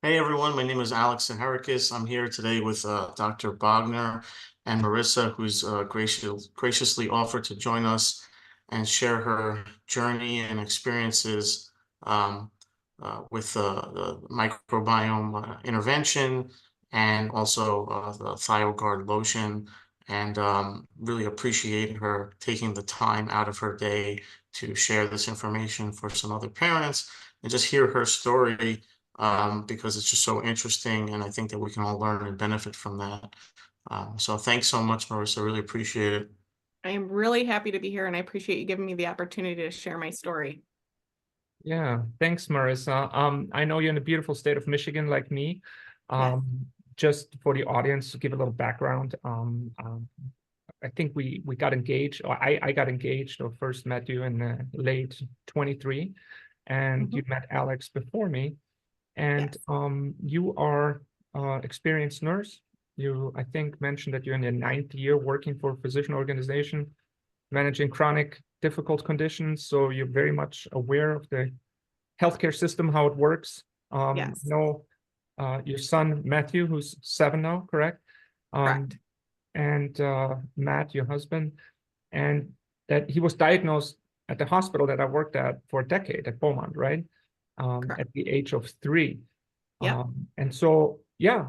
Hey everyone, my name is Alex Saharikis. I'm here today with Dr. Bogner and Marissa, who's graciously offered to join us and share her journey and experiences with the microbiome intervention and also the ThyroGuard lotion. And really appreciate her taking the time out of her day to share this information for some other parents and just hear her story because it's just so interesting, and I think that we can all learn and benefit from that. So thanks so much, Marissa. Really appreciate it. I am really happy to be here and I appreciate you giving me the opportunity to share my story. Yeah, thanks, Marissa. I know you're in the beautiful state of Michigan, like me. Yes. Just for the audience to give a little background, I think we got engaged, or I got engaged, or first met you in late 23, and Mhm. you met Alex before me, and Yes. you are experienced nurse. You, I think, mentioned that you're in your ninth year working for a physician organization, managing chronic difficult conditions. So you're very much aware of the healthcare system, how it works. Yes. Know your son, Matthew, who's 7 now, correct? Correct. And Matt, your husband, and that he was diagnosed at the hospital that I worked at for a decade at Beaumont, right? Correct. At the age of 3. Yep. And so, yeah,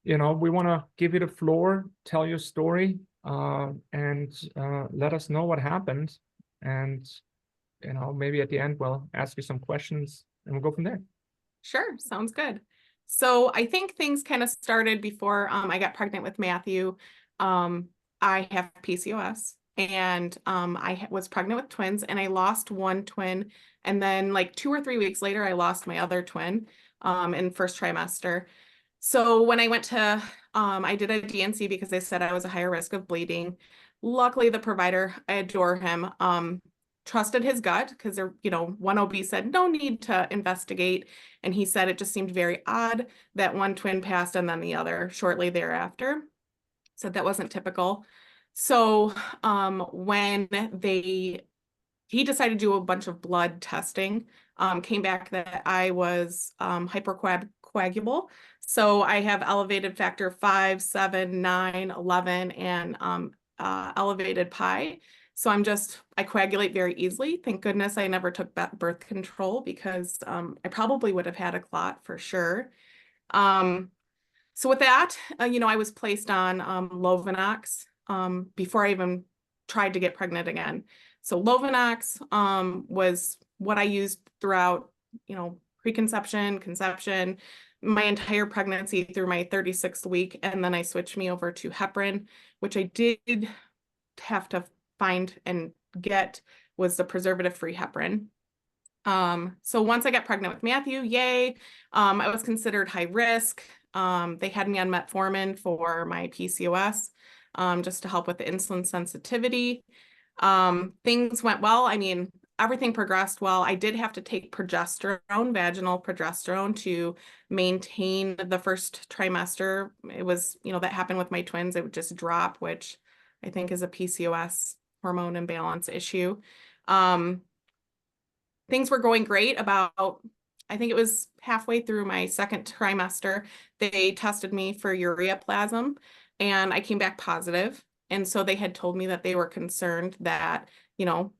we want to give you the floor, tell your story, and let us know what happened. And, maybe at the end, we'll ask you some questions and we'll go from there. Sure. Sounds good. So I think things kind of started before I got pregnant with Matthew. Um, I have PCOS and was pregnant with twins and I lost one twin. And then like 2 or 3 weeks later, I lost my other twin in first trimester. So when I went to, I did a DNC because they said I was a higher risk of bleeding. Luckily, the provider, I adore him, trusted his gut because one OB said no need to investigate. And he said it just seemed very odd that one twin passed and then the other shortly thereafter. Said that wasn't typical. So when he decided to do a bunch of blood testing, came back that I was hypercoagulable. So I have elevated factor 5, 7, 9, 11, and elevated pi. So I coagulate very easily. Thank goodness I never took birth control because I probably would have had a clot for sure. Um, so with that, I was placed on Lovenox before I even tried to get pregnant again. So Lovenox was what I used throughout, preconception, conception, my entire pregnancy through my 36th week. And then I switched me over to heparin, which I did have to find and get was the preservative-free heparin. So once I got pregnant with Matthew, yay, I was considered high risk. They had me on metformin for my PCOS, just to help with the insulin sensitivity. Things went well. I mean, everything progressed well. I did have to take progesterone, vaginal progesterone, to maintain the first trimester. It was, that happened with my twins. It would just drop, which I think is a PCOS hormone imbalance issue. Things were going great. I think it was halfway through my second trimester, they tested me for ureaplasm and I came back positive. And so they had told me that they were concerned that,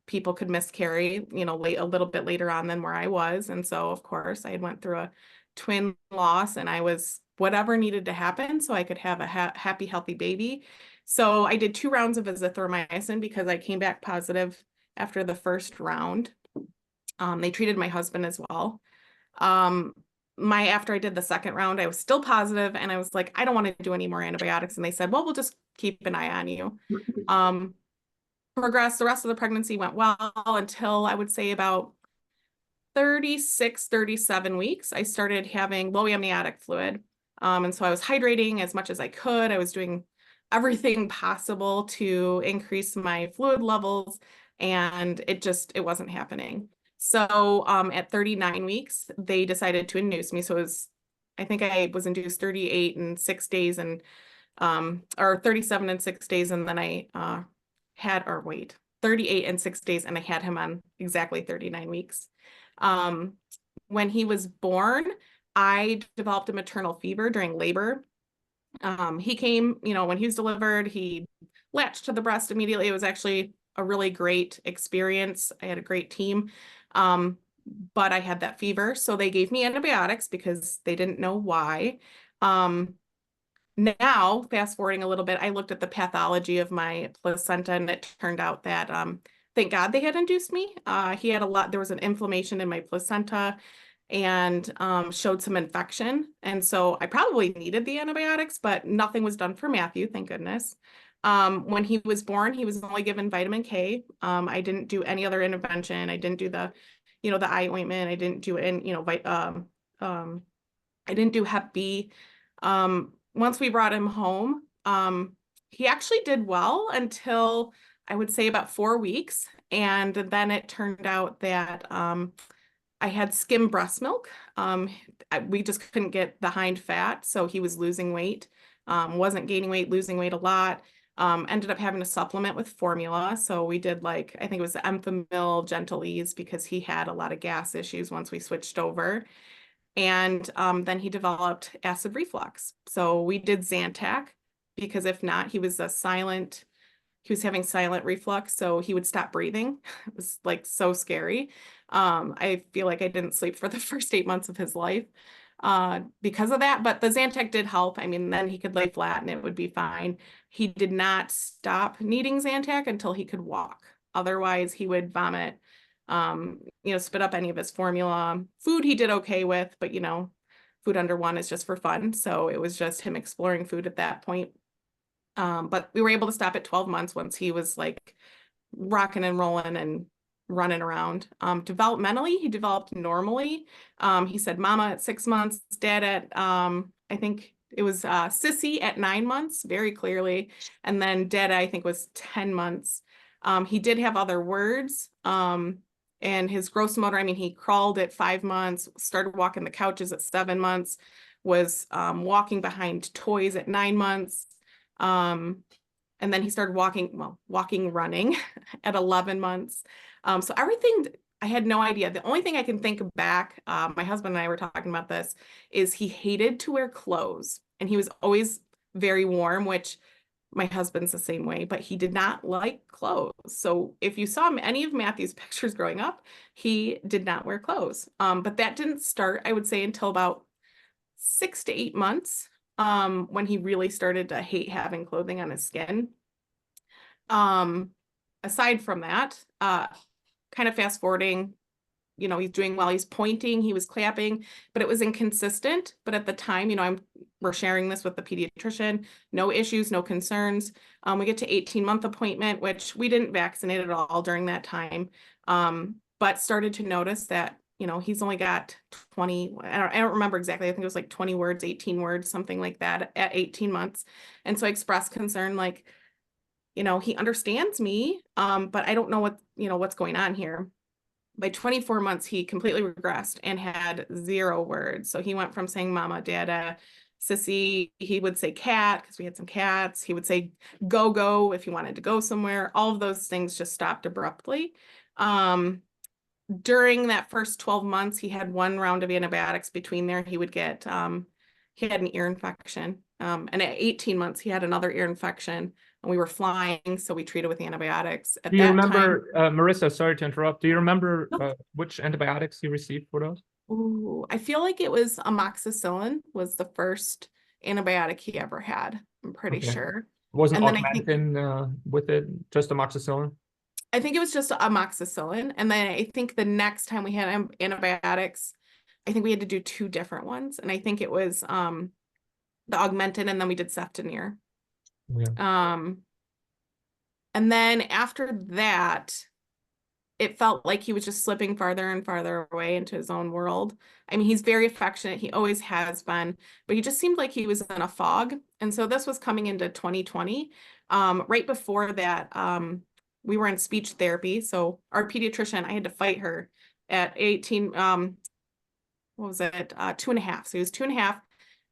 people could miscarry, a little bit later on than where I was. And so, of course, I had went through a twin loss and I was whatever needed to happen so I could have a happy, healthy baby. So I did 2 rounds of azithromycin because I came back positive after the first round. They treated my husband as well. After I did the second round, I was still positive and I was like, I don't want to do any more antibiotics. And they said, well, we'll just keep an eye on you. Progressed. The rest of the pregnancy went well until I would say about 36, 37 weeks. I started having low amniotic fluid. And so I was hydrating as much as I could. I was doing everything possible to increase my fluid levels and it wasn't happening. So at 39 weeks, they decided to induce me. So I think I was induced 38 and 6 days or 37 and 6 days. And then I 38 and 6 days and I had him on exactly 39 weeks. When he was born, I developed a maternal fever during labor. He came, when he was delivered, he latched to the breast immediately. It was actually a really great experience. I had a great team. But I had that fever, so they gave me antibiotics because they didn't know why. Now, fast forwarding a little bit, I looked at the pathology of my placenta, and it turned out that thank God they had induced me. There was an inflammation in my placenta and showed some infection. And so I probably needed the antibiotics, but nothing was done for Matthew, thank goodness. When he was born, he was only given vitamin K. I didn't do any other intervention. I didn't do the eye ointment. I didn't do I didn't do Hep B. Once we brought him home, he actually did well until I would say about 4 weeks. And then it turned out that I had skim breast milk. We just couldn't get the hind fat, so he was losing weight, wasn't gaining weight, losing weight a lot. Ended up having to supplement with formula. So we did I think it was Enfamil Gentle Ease because he had a lot of gas issues once we switched over. And then he developed acid reflux. So we did Zantac because if not, he was having silent reflux, so he would stop breathing. It was so scary. I feel like I didn't sleep for the first 8 months of his life because of that, but the Zantac did help. I mean, then he could lay flat and it would be fine. He did not stop needing Zantac until he could walk. Otherwise, he would vomit, spit up any of his formula. Food he did okay with, but food under 1 is just for fun. So it was just him exploring food at that point. But we were able to stop at 12 months once he was rocking and rolling and running around. Developmentally, he developed normally. He said mama at 6 months, dad at, I think it was sissy at 9 months, very clearly. And then dad, I think, was 10 months. He did have other words. And his gross motor, I mean, he crawled at 5 months, started walking the couches at 7 months, was walking behind toys at 9 months. And then he started running at 11 months. So everything, I had no idea. The only thing I can think back, my husband and I were talking about this, is he hated to wear clothes. And he was always very warm, which my husband's the same way, but he did not like clothes. So if you saw any of Matthew's pictures growing up, he did not wear clothes. But that didn't start, I would say, until about 6 to 8 months. When he really started to hate having clothing on his skin. Aside from that, kind of fast forwarding, he's doing well, he's pointing, he was clapping, but it was inconsistent. But at the time, we're sharing this with the pediatrician, no issues, no concerns. We get to 18-month appointment, which we didn't vaccinate at all during that time, but started to notice that he's only got 20, I don't remember exactly. I think it was 20 words, 18 words, something like that at 18 months. And so I expressed concern, he understands me, but I don't know what's going on here. By 24 months, he completely regressed and had 0 words. So he went from saying mama, dada, sissy, he would say cat because we had some cats. He would say go if he wanted to go somewhere. All of those things just stopped abruptly. During that first 12 months, he had 1 round of antibiotics. Between there, he would get, he had an ear infection. And at 18 months, he had another ear infection, and we were flying, so we treated with antibiotics. Do you remember, Marissa, sorry to interrupt, do you remember which antibiotics you received for those? Ooh, I feel like it was amoxicillin was the first antibiotic he ever had. I'm pretty sure. Wasn't Augmentin with it, just amoxicillin? I think it was just amoxicillin. And then I think the next time we had antibiotics, I think we had to do 2 different ones. And I think it was the Augmentin, and then we did Ceftonir. Yeah. And then after that, it felt like he was just slipping farther and farther away into his own world. I mean, he's very affectionate. He always has been, but he just seemed like he was in a fog. And so this was coming into 2020. Right before that, we were in speech therapy. So our pediatrician, I had to fight her at 18, what was it? 2.5. So he was 2.5.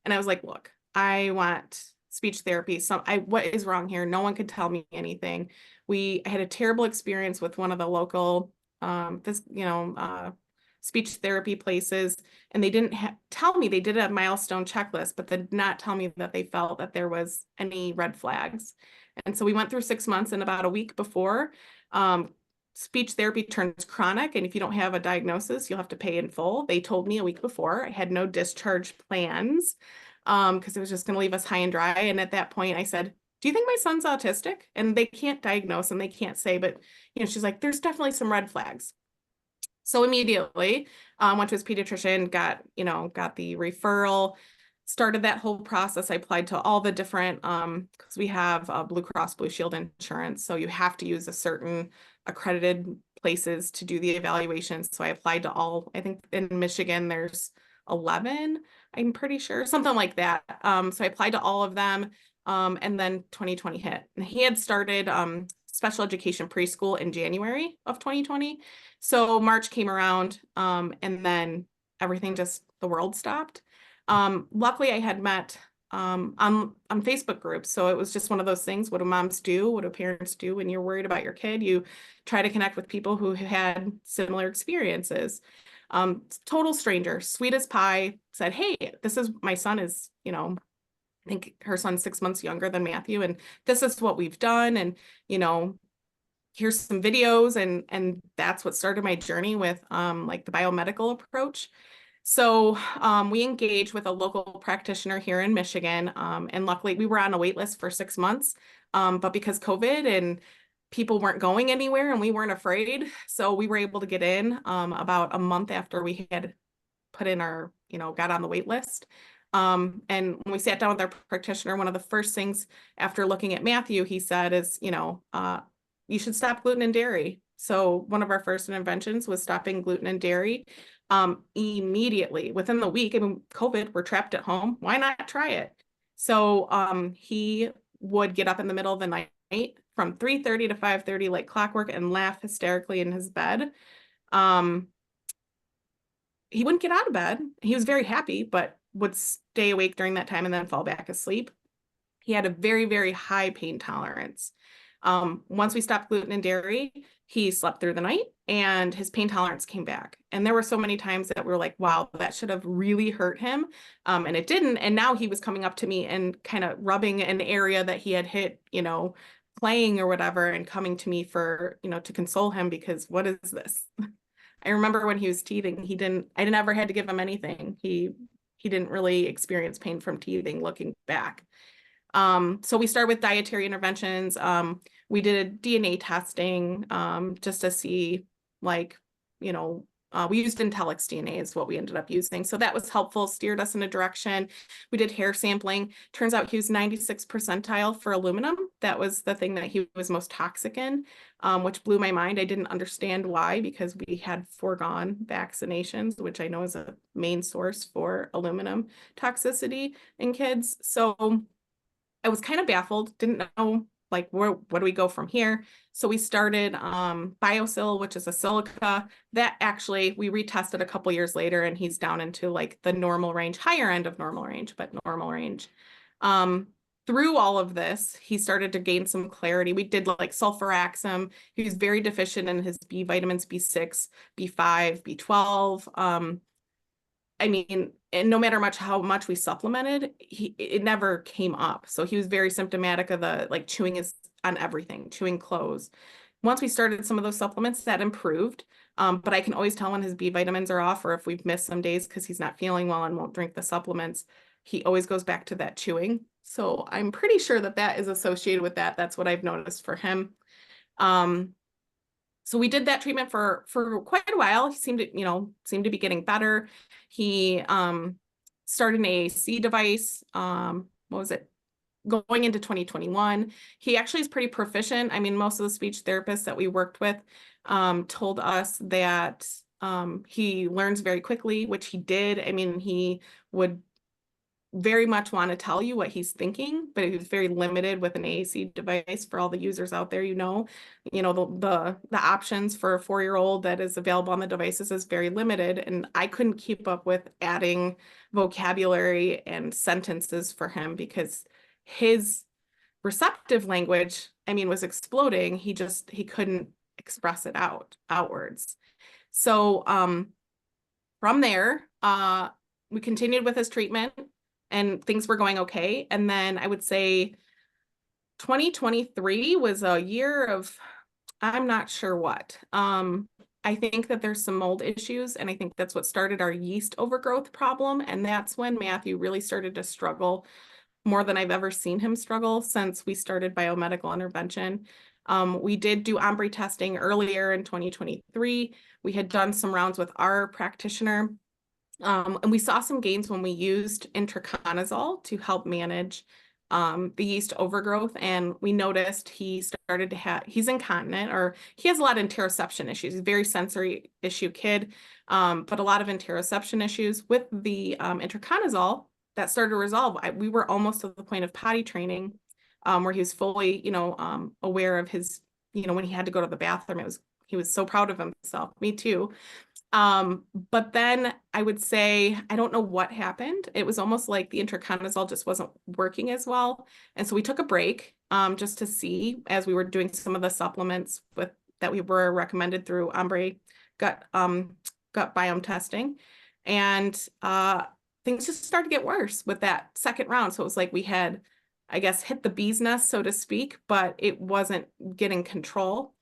And I was like, look, I want speech therapy. What is wrong here? No one could tell me anything. I had a terrible experience with one of the local, speech therapy places, and they didn't tell me, they did a milestone checklist, but they did not tell me that they felt that there was any red flags. And so we went through 6 months, and about a week before, speech therapy turns chronic, and if you don't have a diagnosis, you'll have to pay in full. They told me a week before. I had no discharge plans because it was just going to leave us high and dry. And at that point, I said, do you think my son's autistic? And they can't diagnose and they can't say, but she's like, there's definitely some red flags. So immediately went to his pediatrician, got the referral, started that whole process. I applied to all the different, because we have Blue Cross Blue Shield insurance. So you have to use a certain accredited places to do the evaluation. So I applied to all, I think in Michigan, there's 11, I'm pretty sure, something like that. So I applied to all of them. And then 2020 hit. And he had started special education preschool in January of 2020. So March came around, and then everything the world stopped. Luckily, I had met on Facebook groups. So it was just one of those things. What do moms do? What do parents do when you're worried about your kid? You try to connect with people who had similar experiences. Total stranger, sweet as pie, said, hey, this is my son is, I think her son's 6 months younger than Matthew, and this is what we've done. And, here's some videos, and that's what started my journey with like the biomedical approach. So we engaged with a local practitioner here in Michigan, and luckily we were on a wait list for 6 months, but because COVID and people weren't going anywhere and we weren't afraid, so we were able to get in about a month after we had put in our, got on the wait list. And when we sat down with our practitioner, one of the first things after looking at Matthew, he said is, you should stop gluten and dairy. So one of our first interventions was stopping gluten and dairy immediately within the week. I mean, COVID, we're trapped at home. Why not try it? So he would get up in the middle of the night from 3:30 to 5:30 like clockwork and laugh hysterically in his bed. He wouldn't get out of bed. He was very happy, but would stay awake during that time and then fall back asleep. He had a very, very high pain tolerance. Once we stopped gluten and dairy, he slept through the night and his pain tolerance came back. And there were so many times that we were like, wow, that should have really hurt him. And it didn't. And now he was coming up to me and kind of rubbing an area that he had hit, playing or whatever, and coming to me for, to console him, because what is this? I remember when he was teething, I never had to give him anything. He didn't really experience pain from teething looking back. So we started with dietary interventions. We did DNA testing just to see, like, we used Intellex DNA is what we ended up using. So that was helpful, steered us in a direction. We did hair sampling. Turns out he was 96th percentile for aluminum. That was the thing that he was most toxic in, which blew my mind. I didn't understand why, because we had foregone vaccinations, which I know is a main source for aluminum toxicity in kids. So I was kind of baffled, didn't know, like, what do we go from here? So we started BioSil, which is a silica that actually we retested a couple years later, and he's down into like the normal range, higher end of normal range, but normal range. Through all of this, he started to gain some clarity. We did like sulfuraxim. He was very deficient in his B vitamins, B6, B5, B12. I mean, and no matter how much we supplemented, it never came up. So he was very symptomatic of the like chewing on everything, chewing clothes. Once we started some of those supplements, that improved. But I can always tell when his B vitamins are off, or if we've missed some days because he's not feeling well and won't drink the supplements, he always goes back to that chewing. So I'm pretty sure that is associated with that. That's what I've noticed for him. So we did that treatment for quite a while. He seemed to be getting better. He started an AAC device. What was it? Going into 2021. He actually is pretty proficient. I mean, most of the speech therapists that we worked with told us that he learns very quickly, which he did. I mean, he would very much want to tell you what he's thinking, but he was very limited with an AAC device. For all the users out there, the options for a 4-year-old that is available on the devices is very limited, and I couldn't keep up with adding vocabulary and sentences for him because his receptive language, I mean, was exploding. He couldn't express it outwards. So from there, we continued with his treatment and things were going okay. And then I would say 2023 was a year of, I'm not sure what. I think that there's some mold issues, and I think that's what started our yeast overgrowth problem. And that's when Matthew really started to struggle more than I've ever seen him struggle since we started biomedical intervention. We did do OMBRE testing earlier in 2023. We had done some rounds with our practitioner, and we saw some gains when we used intraconazole to help manage the yeast overgrowth. And we noticed he started to have, he's incontinent, or he has a lot of interoception issues. He's a very sensory issue kid, but a lot of interoception issues. With the intraconazole, that started to resolve. We were almost to the point of potty training, where he was fully, aware of his, when he had to go to the bathroom, he was so proud of himself. Me too. But then I would say, I don't know what happened. It was almost like the intraconazole just wasn't working as well. And so we took a break, just to see, as we were doing some of the supplements that we were recommended through OMBRE gut biome testing. And, things just started to get worse with that second round. So it was like we had, I guess, hit the bee's nest, so to speak, but it wasn't getting control.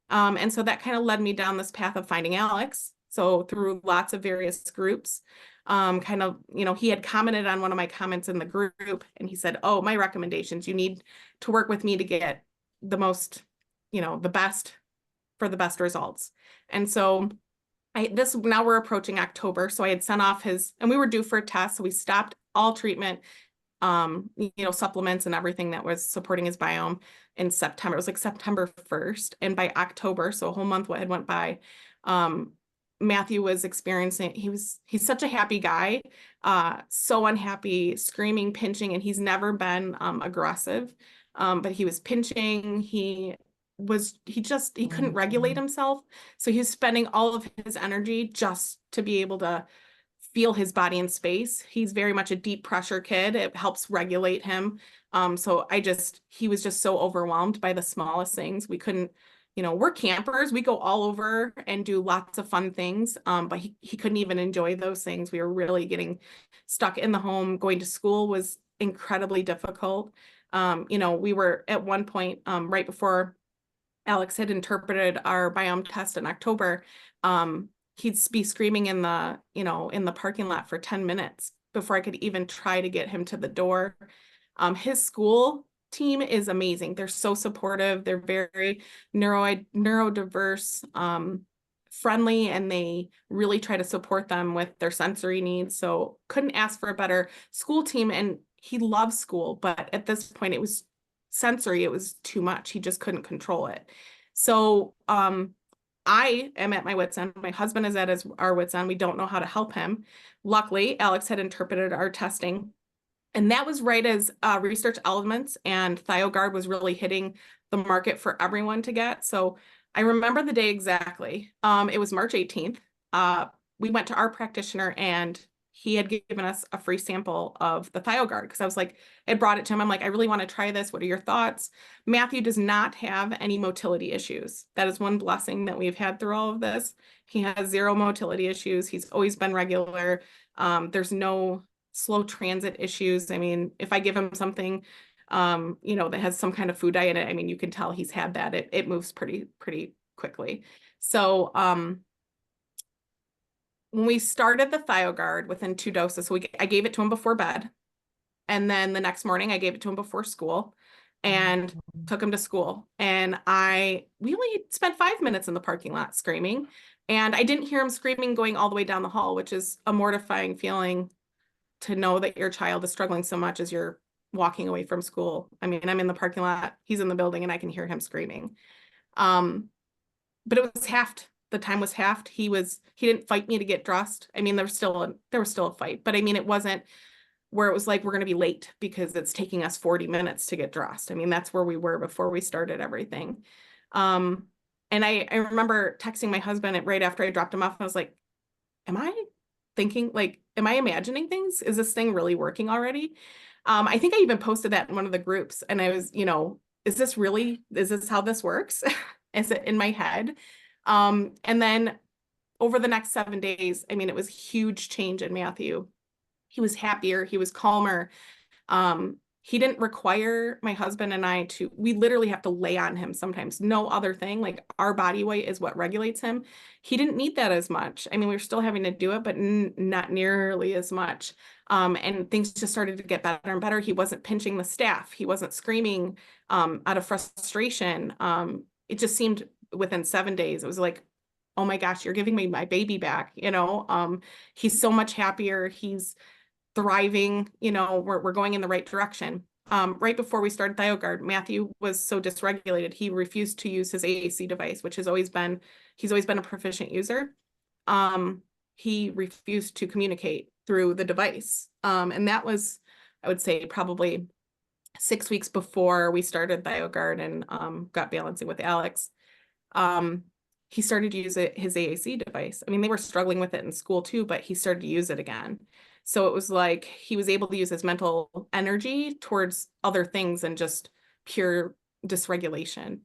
And so that kind of led me down this path of finding Alex. So through lots of various groups, he had commented on one of my comments in the group, and he said, oh, my recommendations, you need to work with me to get the most, the best for the best results. And so now we're approaching October. So I had sent off and we were due for a test. So we stopped all treatment, supplements and everything that was supporting his biome in September. It was like September 1st. And by October, so a whole month had went by, Matthew was experiencing, he's such a happy guy, so unhappy, screaming, pinching, and he's never been aggressive. But he was pinching, he couldn't regulate himself. So he was spending all of his energy just to be able to feel his body in space. He's very much a deep pressure kid. It helps regulate him. He was just so overwhelmed by the smallest things. We couldn't, we're campers. We go all over and do lots of fun things. But he couldn't even enjoy those things. We were really getting stuck in the home. Going to school was incredibly difficult. We were at one point, right before Alex had interpreted our biome test in October, he'd be screaming in the parking lot for 10 minutes before I could even try to get him to the door. His school team is amazing. They're so supportive. They're very neurodiverse, friendly, and they really try to support them with their sensory needs. So couldn't ask for a better school team. And he loves school, but at this point it was sensory. It was too much. He just couldn't control it. So, I am at my wit's end. My husband is at our wit's end. We don't know how to help him. Luckily, Alex had interpreted our testing, and that was right as Research Elements and ThyroGuard was really hitting the market for everyone to get. So I remember the day exactly. It was March 18th. We went to our practitioner, and he had given us a free sample of the ThyroGuard because I was like, I brought it to him. I'm like, I really want to try this. What are your thoughts? Matthew does not have any motility issues. That is one blessing that we've had through all of this. He has zero motility issues. He's always been regular. There's no slow transit issues. I mean, if I give him something, that has some kind of food dye in it, I mean, you can tell he's had that. It moves pretty quickly. So, when we started the ThyroGuard within 2 doses, so I gave it to him before bed. And then the next morning I gave it to him before school and took him to school. And we only spent 5 minutes in the parking lot screaming. And I didn't hear him screaming going all the way down the hall, which is a mortifying feeling to know that your child is struggling so much as you're walking away from school. I mean, I'm in the parking lot, he's in the building, and I can hear him screaming. But it was halved. The time was halved. He didn't fight me to get dressed. I mean, there was still a fight, but I mean, it wasn't where it was like, we're going to be late because it's taking us 40 minutes to get dressed. I mean, that's where we were before we started everything. And I remember texting my husband right after I dropped him off. I was like, am I imagining things? Is this thing really working already? I think I even posted that in one of the groups, and I was, is this how this works? Is it in my head? And then over the next 7 days, I mean, it was huge change in Matthew. He was happier, he was calmer. He didn't require my husband and I to, we literally have to lay on him sometimes. No other thing, like our body weight is what regulates him. He didn't need that as much. I mean, we were still having to do it, but not nearly as much. And things just started to get better and better. He wasn't pinching the staff. He wasn't screaming out of frustration. It just seemed within 7 days, it was like, oh my gosh, you're giving me my baby back. He's so much happier. He's thriving, we're going in the right direction. Right before we started ThioGuard, Matthew was so dysregulated, he refused to use his AAC device, which he's always been a proficient user. He refused to communicate through the device. And that was, I would say, probably 6 weeks before we started ThioGuard and got balancing with Alex. He started to use his AAC device. I mean, they were struggling with it in school too, but he started to use it again. So it was like he was able to use his mental energy towards other things than just pure dysregulation.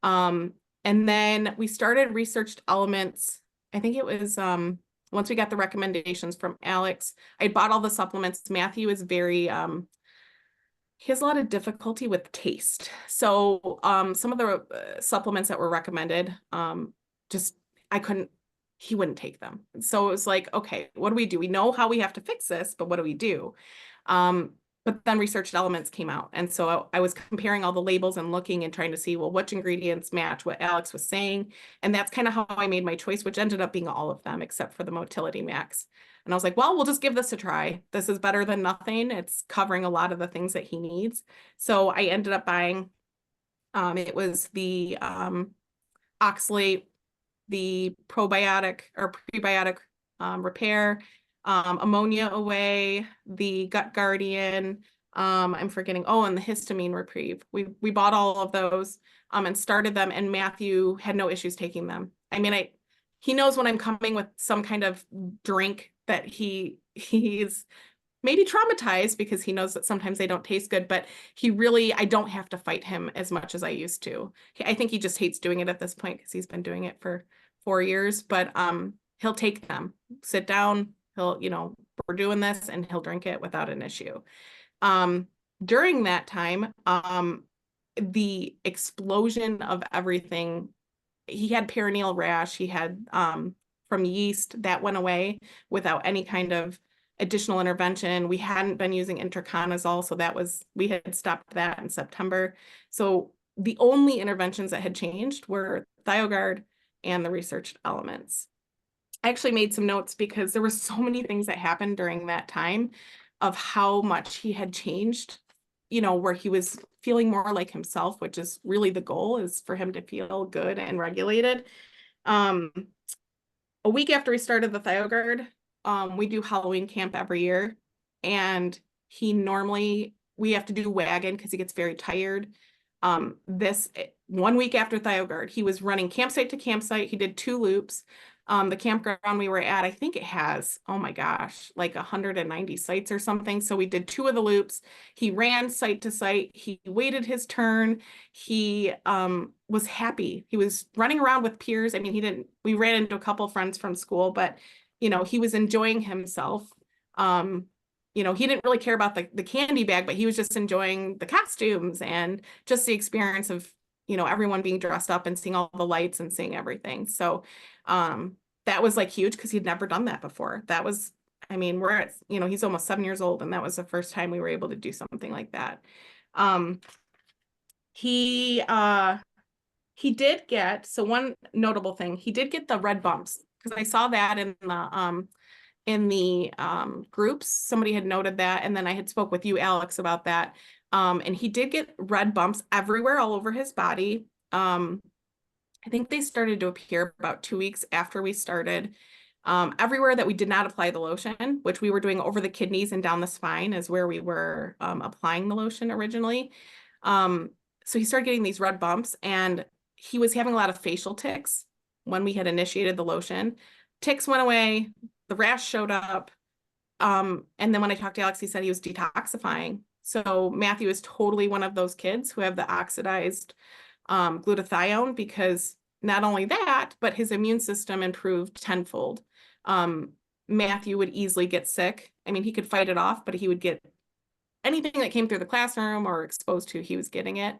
And then we started researched elements. I think it was once we got the recommendations from Alex, I bought all the supplements. Matthew is very, he has a lot of difficulty with taste. So some of the supplements that were recommended, he wouldn't take them. So it was like, okay, what do we do? We know how we have to fix this, but what do we do? But then researched elements came out. And so I was comparing all the labels and looking and trying to see, well, which ingredients match what Alex was saying. And that's kind of how I made my choice, which ended up being all of them except for the Motility Max. And I was like, well, we'll just give this a try. This is better than nothing. It's covering a lot of the things that he needs. So I ended up buying, it was the oxalate, the probiotic or prebiotic repair, ammonia away, the gut guardian, I'm forgetting, and the histamine reprieve. We bought all of those and started them, and Matthew had no issues taking them. I mean, he knows when I'm coming with some kind of drink that he's maybe traumatized because he knows that sometimes they don't taste good, but I don't have to fight him as much as I used to. I think he just hates doing it at this point because he's been doing it for 4 years, but he'll take them, sit down, we're doing this, and he'll drink it without an issue. During that time, the explosion of everything, he had perineal rash, he had from yeast that went away without any kind of additional intervention. We hadn't been using intraconazole, so we had stopped that in September. So the only interventions that had changed were ThioGuard and the researched elements. I actually made some notes because there were so many things that happened during that time of how much he had changed, where he was feeling more like himself, which is really the goal, is for him to feel good and regulated. A week after we started the ThioGuard, we do Halloween camp every year, and we have to do wagon because he gets very tired. This 1 week after ThioGuard, he was running campsite to campsite. He did 2 loops. The campground we were at, I think it has, oh my gosh, like 190 sites or something. So we did 2 of the loops. He ran site to site. He waited his turn. He was happy. He was running around with peers. I mean, we ran into a couple friends from school, but he was enjoying himself. He didn't really care about the candy bag, but he was just enjoying the costumes and just the experience of, everyone being dressed up and seeing all the lights and seeing everything. So that was like huge because he'd never done that before. We're at, he's almost 7 years old, and that was the first time we were able to do something like that. He did get, so one notable thing, he did get the red bumps, because I saw that in the groups. Somebody had noted that, and then I had spoke with you, Alex, about that. And he did get red bumps everywhere, all over his body. I think they started to appear about 2 weeks after we started. Everywhere that we did not apply the lotion, which we were doing over the kidneys and down the spine, is where we were applying the lotion originally. So he started getting these red bumps, and he was having a lot of facial tics when we had initiated the lotion. Tics went away, the rash showed up. And then when I talked to Alex, he said he was detoxifying. So Matthew is totally one of those kids who have the oxidized glutathione, because not only that, but his immune system improved tenfold. Matthew would easily get sick. I mean, he could fight it off, but he would get anything that came through the classroom or exposed to, he was getting it.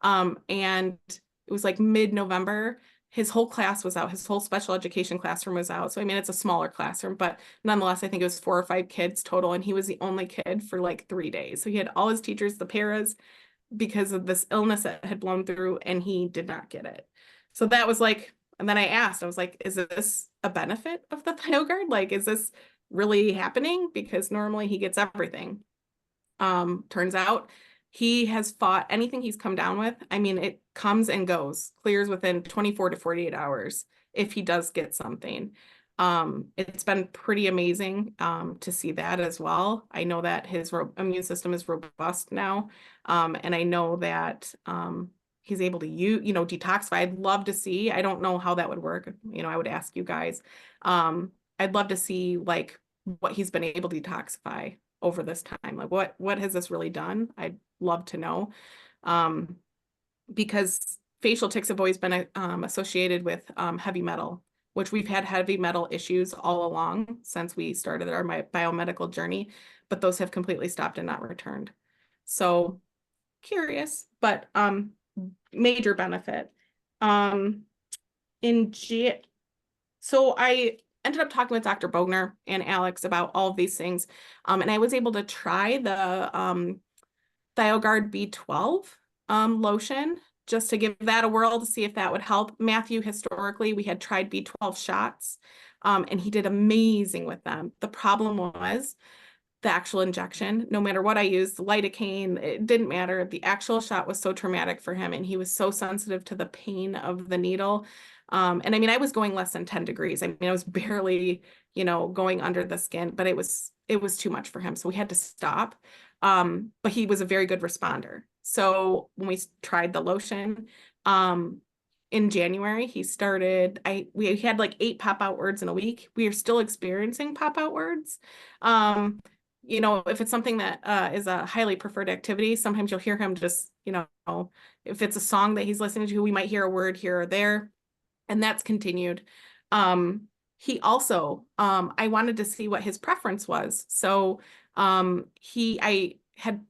And it was like mid-November, his whole class was out. His whole special education classroom was out. So, I mean, it's a smaller classroom, but nonetheless, I think it was 4 or 5 kids total. And he was the only kid for like 3 days. So he had all his teachers, the paras, because of this illness that had blown through, and he did not get it. So that was like, and then I asked, I was like, is this a benefit of the ThioGuard? Like, is this really happening? Because normally he gets everything. Turns out he has fought anything he's come down with. I mean, it comes and goes, clears within 24 to 48 hours if he does get something. It's been pretty amazing to see that as well. I know that his immune system is robust now, and I know that he's able to detoxify. I'd love to see. I don't know how that would work. I would ask you guys. I'd love to see like what he's been able to detoxify over this time. Like what has this really done? I'd love to know. Because facial tics have always been associated with heavy metal, which we've had heavy metal issues all along since we started our biomedical journey, but those have completely stopped and not returned. So curious, but major benefit. So I ended up talking with Dr. Bogner and Alex about all of these things, and I was able to try the ThioGuard B12 lotion, just to give that a whirl to see if that would help. Matthew, historically, we had tried B12 shots, and he did amazing with them. The problem was the actual injection. No matter what I used, lidocaine, it didn't matter. The actual shot was so traumatic for him, and he was so sensitive to the pain of the needle. And I mean, I was going less than 10 degrees. I mean, I was barely, going under the skin, but it was too much for him. So we had to stop. But he was a very good responder. So when we tried the lotion, in January, he started, we had like 8 pop out words in a week. We are still experiencing pop out words. If it's something that is a highly preferred activity, sometimes you'll hear him just, if it's a song that he's listening to, we might hear a word here or there, and that's continued. He also, I wanted to see what his preference was. So I had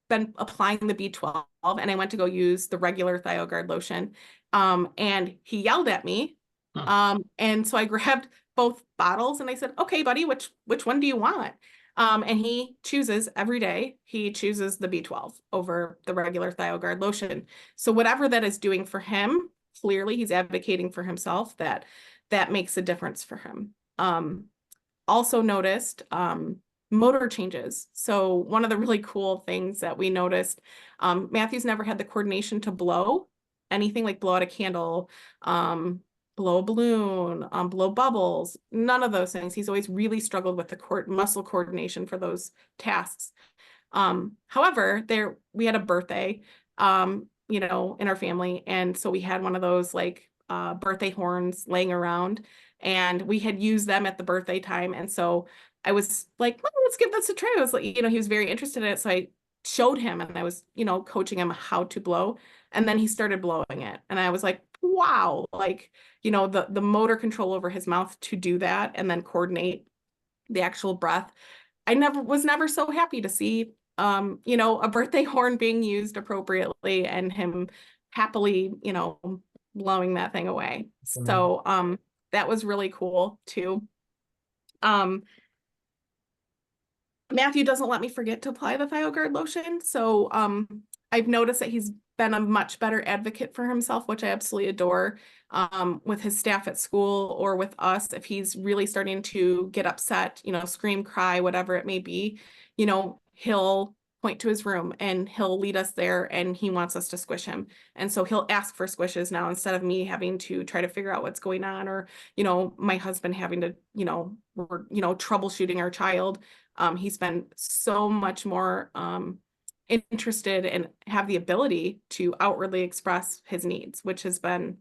been applying the B12, and I went to go use the regular ThioGuard lotion, and he yelled at me. And so I grabbed both bottles and I said, okay, buddy, which one do you want? And he chooses every day, he chooses the B12 over the regular ThioGuard lotion. So whatever that is doing for him, clearly he's advocating for himself, that makes a difference for him. Also noticed motor changes. So one of the really cool things that we noticed, Matthew's never had the coordination to blow anything, like blow out a candle, blow a balloon, blow bubbles, none of those things. He's always really struggled with the muscle coordination for those tasks. However, we had a birthday, in our family. And so we had one of those like birthday horns laying around, and we had used them at the birthday time. And so I was like, well, let's give this a try. I was like, he was very interested in it. So I showed him, and I was, coaching him how to blow. And then he started blowing it. And I was like, wow, like, the motor control over his mouth to do that and then coordinate the actual breath. I was never so happy to see, a birthday horn being used appropriately and him happily, blowing that thing away. So that was really cool too. Matthew doesn't let me forget to apply the ThioGuard lotion. So I've noticed that he's been a much better advocate for himself, which I absolutely adore, with his staff at school or with us. If he's really starting to get upset, scream, cry, whatever it may be, he'll point to his room and he'll lead us there, and he wants us to squish him. And so he'll ask for squishes now, instead of me having to try to figure out what's going on, or, my husband having to, we're, troubleshooting our child. He's been so much more interested and have the ability to outwardly express his needs, which has been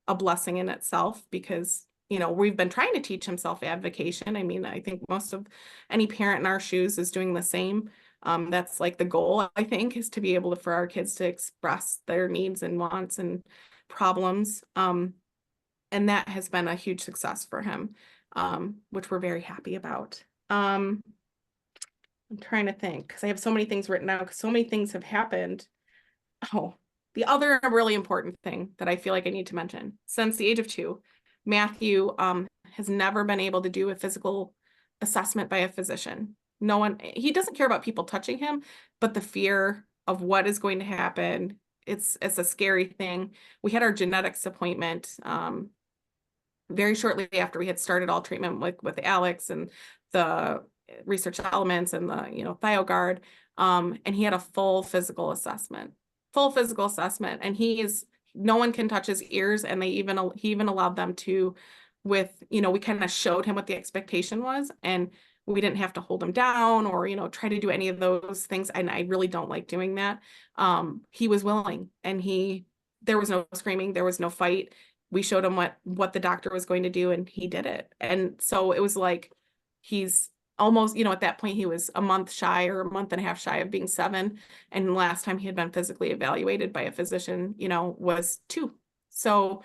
a blessing in itself, because we've been trying to teach him self-advocation. I mean, I think most of any parent in our shoes is doing the same. That's like the goal, I think, is to be able for our kids to express their needs and wants and problems. that has been a huge success for him, which we're very happy about. I'm trying to think because I have so many things written down because so many things have happened. Oh, the other really important thing that I feel like I need to mention, since the age of 2, Matthew has never been able to do a physical assessment by a physician. No one, he doesn't care about people touching him, but the fear of what is going to happen, it's a scary thing. We had our genetics appointment very shortly after we had started all treatment with Alex and the research elements and the ThioGuard, and he had a full physical assessment, and no one can touch his ears, and he even allowed them to, with we kind of showed him what the expectation was, and we didn't have to hold him down or try to do any of those things, and I really don't like doing that. He was willing, and there was no screaming, there was no fight. We showed him what the doctor was going to do, and he did it. And so it was like he's almost, at that point he was a month shy or a month and a half shy of being 7. And last time he had been physically evaluated by a physician, was 2. So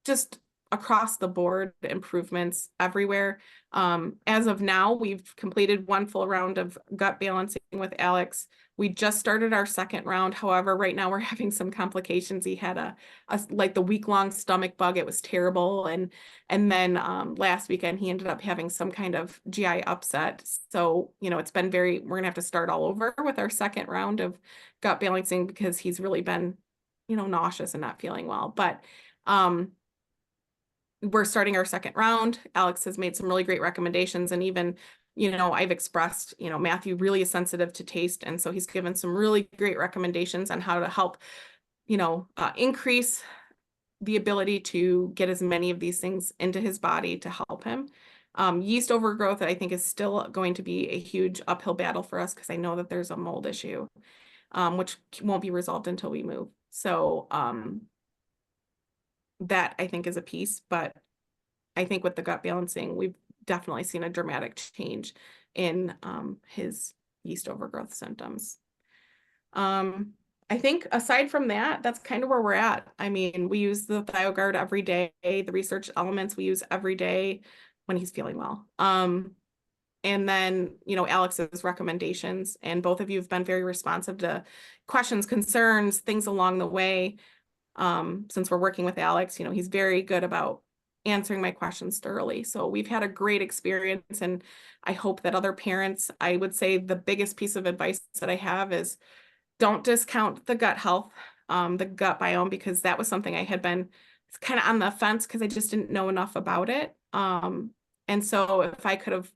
just across the board improvements everywhere. As of now, we've completed 1 full round of gut balancing with Alex. We just started our 2nd round. However, right now we're having some complications. He had like the week-long stomach bug. It was terrible. And then last weekend he ended up having some kind of GI upset. So, it's been we're gonna have to start all over with our 2nd round of gut balancing because he's really been, nauseous and not feeling well. But we're starting our 2nd round. Alex has made some really great recommendations, and even I've expressed, Matthew really is sensitive to taste. And so he's given some really great recommendations on how to help, increase the ability to get as many of these things into his body to help him. Yeast overgrowth, I think, is still going to be a huge uphill battle for us because I know that there's a mold issue, which won't be resolved until we move. So that I think is a piece, but I think with the gut balancing, we've definitely seen a dramatic change in his yeast overgrowth symptoms. I think aside from that, that's kind of where we're at. I mean, we use the ThioGuard every day. The research elements we use every day when he's feeling well. And then, Alex's recommendations, and both of you have been very responsive to questions, concerns, things along the way. Since we're working with Alex, he's very good about answering my questions thoroughly. So we've had a great experience, and I hope that other parents, I would say the biggest piece of advice that I have is don't discount the gut health, the gut biome, because that was something I had been kind of on the fence because I just didn't know enough about it. And so if I could have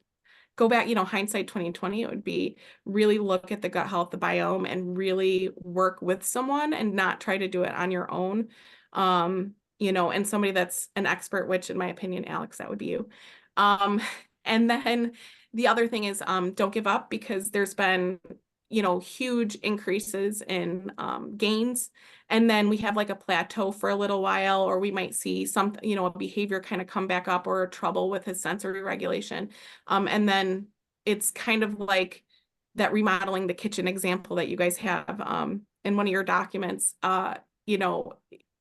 go back, hindsight 2020, it would be really look at the gut health, the biome, and really work with someone and not try to do it on your own. And somebody that's an expert, which in my opinion, Alex, that would be you. And then the other thing is don't give up, because there's been huge increases in gains, and then we have like a plateau for a little while, or we might see some a behavior kind of come back up, or trouble with his sensory regulation, and then it's kind of like that remodeling the kitchen example that you guys have in one of your documents.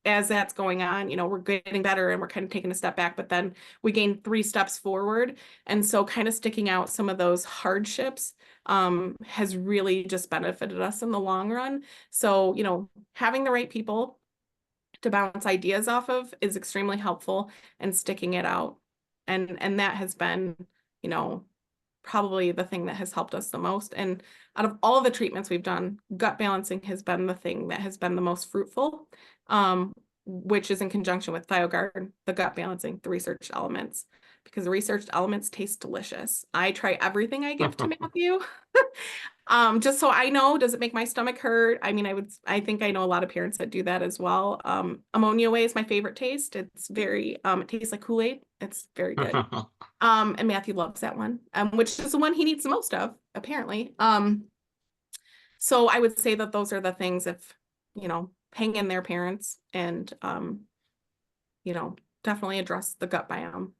As that's going on, we're getting better and we're kind of taking a step back, but then we gain 3 steps forward. And so kind of sticking out some of those hardships has really just benefited us in the long run. So, having the right people to bounce ideas off of is extremely helpful, and sticking it out. And that has been, probably the thing that has helped us the most. And out of all of the treatments we've done, gut balancing has been the thing that has been the most fruitful, which is in conjunction with ThioGuard, the gut balancing, the research elements, because the research elements taste delicious. I try everything I give to Matthew. Just so I know, does it make my stomach hurt? I mean, I think I know a lot of parents that do that as well. Ammonia whey is my favorite taste. It's very, it tastes like Kool-Aid. It's very good. And Matthew loves that one, which is the one he needs the most of, apparently. So I would say that those are the things, if, hang in there, parents, and, definitely address the gut biome.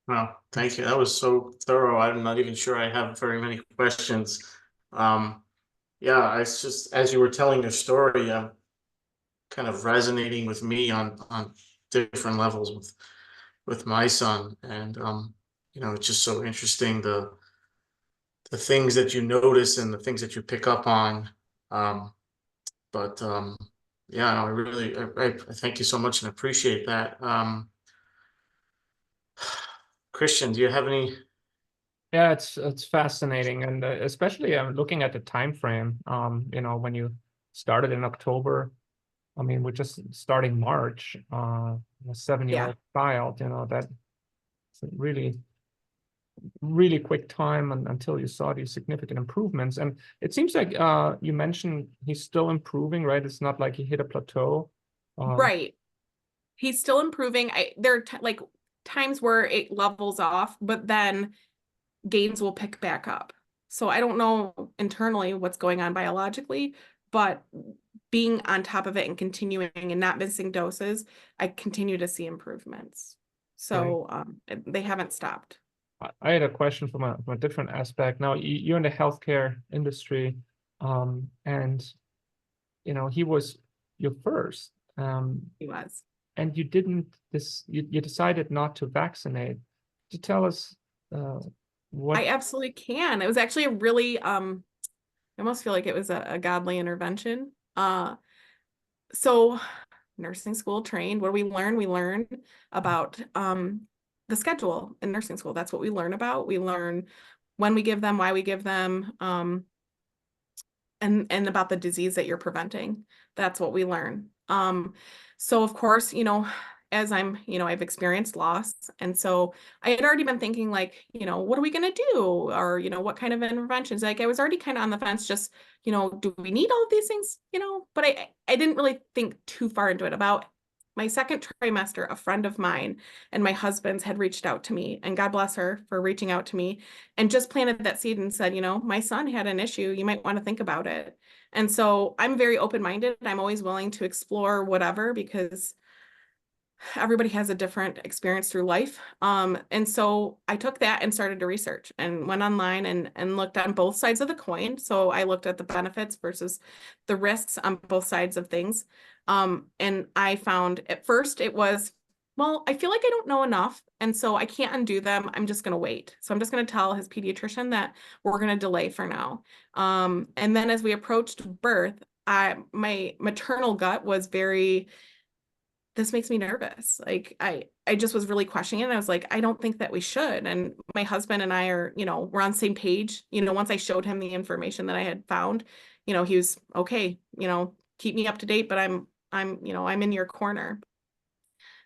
Well, thank you. That was so thorough. I'm not even sure I have very many questions. Yeah, it's just, as you were telling your story, kind of resonating with me on different levels with my son. And you know, it's just so interesting the things that you notice and the things that you pick up on. Um, but yeah, no, I really I thank you so much and appreciate that. Christian, do you have any? Yeah, it's fascinating, and especially looking at the time frame. You know, when you started in October, I mean, we're just starting March. A 7-year-old child, you know, that's a really quick time until you saw these significant improvements. And it seems like you mentioned he's still improving, right? It's not like he hit a plateau. Right. He's still improving. There are like times where it levels off, but then gains will pick back up. So I don't know internally what's going on biologically, but being on top of it and continuing and not missing doses, I continue to see improvements. So they haven't stopped. I had a question from a different aspect. Now, you're in the healthcare industry, and you know he was your first, He was. and you didn't you decided not to vaccinate. Could you tell us what? I absolutely can. It was actually a really I almost feel like it was a godly intervention. So nursing school trained, what do we learn? We learn about the schedule in nursing school. That's what we learn about. We learn when we give them, why we give them, and about the disease that you're preventing. That's what we learn. So of course, you know, as I've experienced loss. And so I had already been thinking like, you know, what are we going to do? Or, you know, what kind of interventions? Like I was already kind of on the fence, just, you know, do we need all of these things? You know, but I didn't really think too far into it. About my second trimester, a friend of mine and my husband's had reached out to me, and God bless her for reaching out to me, and just planted that seed and said, you know, my son had an issue. You might want to think about it. And so I'm very open-minded. I'm always willing to explore whatever, because everybody has a different experience through life. And so I took that and started to research and went online and looked on both sides of the coin. So I looked at the benefits versus the risks on both sides of things. And I found at first it was, well, I feel like I don't know enough, and so I can't undo them. I'm just going to wait. So I'm just going to tell his pediatrician that we're going to delay for now. And then as we approached birth, my maternal gut was very, this makes me nervous. Like I just was really questioning it. And I was like, I don't think that we should. And my husband and I are, you know, we're on the same page. You know, once I showed him the information that I had found, you know, he was okay, you know, keep me up to date, but I'm, you know, I'm in your corner.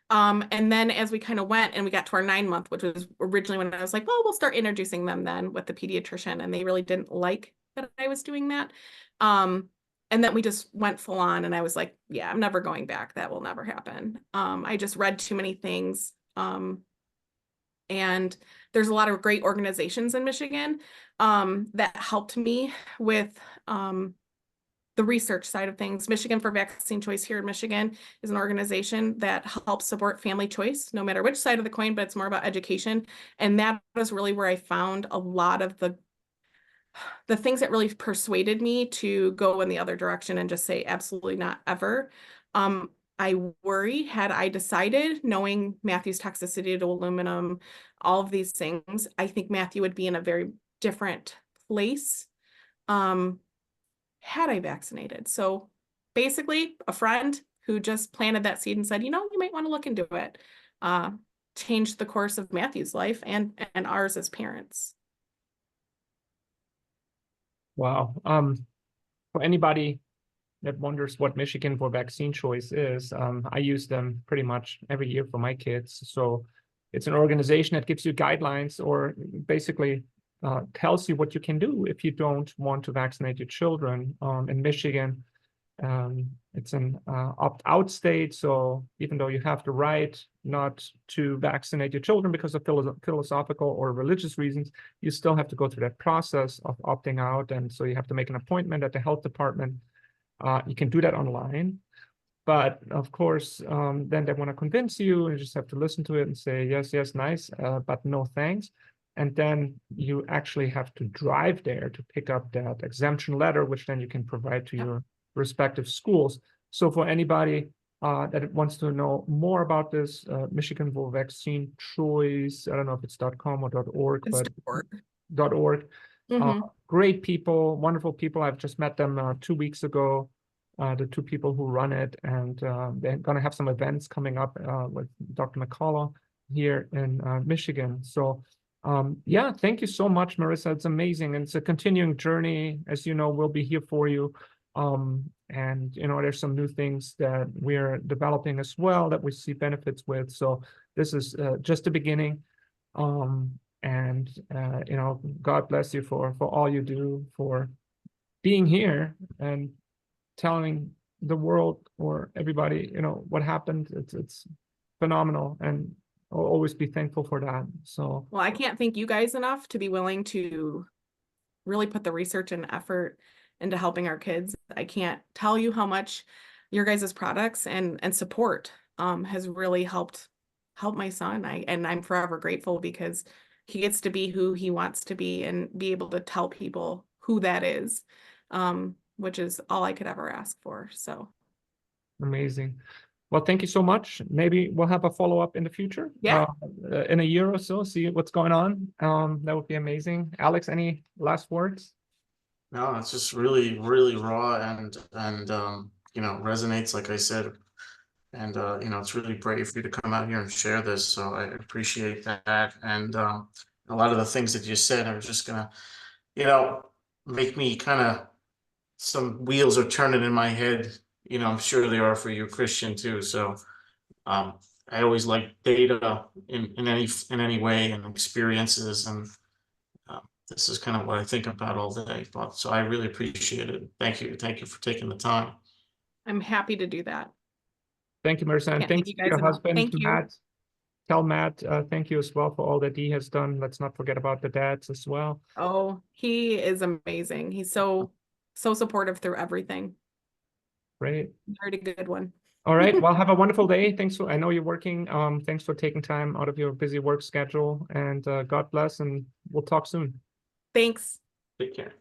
And then as we kind of went and we got to our 9-month, which was originally when I was like, well, we'll start introducing them then with the pediatrician. And they really didn't like that I was doing that. And then we just went full on, and I was like, yeah, I'm never going back. That will never happen. I just read too many things. And there's a lot of great organizations in Michigan that helped me with the research side of things. Michigan for Vaccine Choice here in Michigan is an organization that helps support family choice, no matter which side of the coin, but it's more about education. And that was really where I found a lot of the things that really persuaded me to go in the other direction and just say absolutely not ever. I worry, had I decided, knowing Matthew's toxicity to aluminum, all of these things, I think Matthew would be in a very different place had I vaccinated. So basically, a friend who just planted that seed and said, you know, you might want to look into it, changed the course of Matthew's life and ours as parents. Wow. For anybody that wonders what Michigan for Vaccine Choice is, I use them pretty much every year for my kids. So it's an organization that gives you guidelines, or basically tells you what you can do if you don't want to vaccinate your children. In Michigan, it's an opt-out state. So even though you have the right not to vaccinate your children because of philosophical or religious reasons, you still have to go through that process of opting out. And so you have to make an appointment at the health department. You can do that online. But of course, then they want to convince you, and you just have to listen to it and say, yes, yes, nice, but no thanks. And then you actually have to drive there to pick up that exemption letter, which then you can provide to your respective schools. So for anybody that wants to know more about this, Michigan Vaccine Choice, I don't know if it's .com or .org, It's but support. .org. Mhm. Great people, wonderful people. I've just met them 2 weeks ago, the two people who run it, and they're going to have some events coming up with Dr. McCullough here in Michigan. So yeah, thank you so much, Marissa. It's amazing. And it's a continuing journey. As you know, we'll be here for you. And you know, there's some new things that we're developing as well that we see benefits with. So this is just the beginning. And you know, God bless you for all you do, for being here and telling the world or everybody, you know, what happened. It's phenomenal, and I'll always be thankful for that. So Well, I can't thank you guys enough to be willing to really put the research and effort into helping our kids. I can't tell you how much your guys' products and support has really helped my son. And I'm forever grateful because he gets to be who he wants to be and be able to tell people who that is, which is all I could ever ask for. So amazing. Well, thank you so much. Maybe we'll have a follow-up in the future. Yeah. In a year or so, see what's going on. That would be amazing. Alex, any last words? No, it's just really, really raw and you know, resonates, like I said. And you know, it's really brave for you to come out here and share this. So I appreciate that. And a lot of the things that you said are just gonna, you know, make me kind of, some wheels are turning in my head. You know, I'm sure they are for you, Christian, too. So I always like data in any way and experiences, and this is kind of what I think about all day. But so I really appreciate it. Thank you for taking the time. I'm happy to do that. Thank you, Marissa, and Can't thank thanks you to guys your enough. husband, Thank you. Matt. Tell Matt, thank you as well for all that he has done. Let's not forget about the dads as well. Oh, he is amazing. He's so supportive through everything. Great. Very good one. All right. Well, have a wonderful day. Thanks for, I know you're working. Thanks for taking time out of your busy work schedule, and God bless, and we'll talk soon. Thanks. Take care.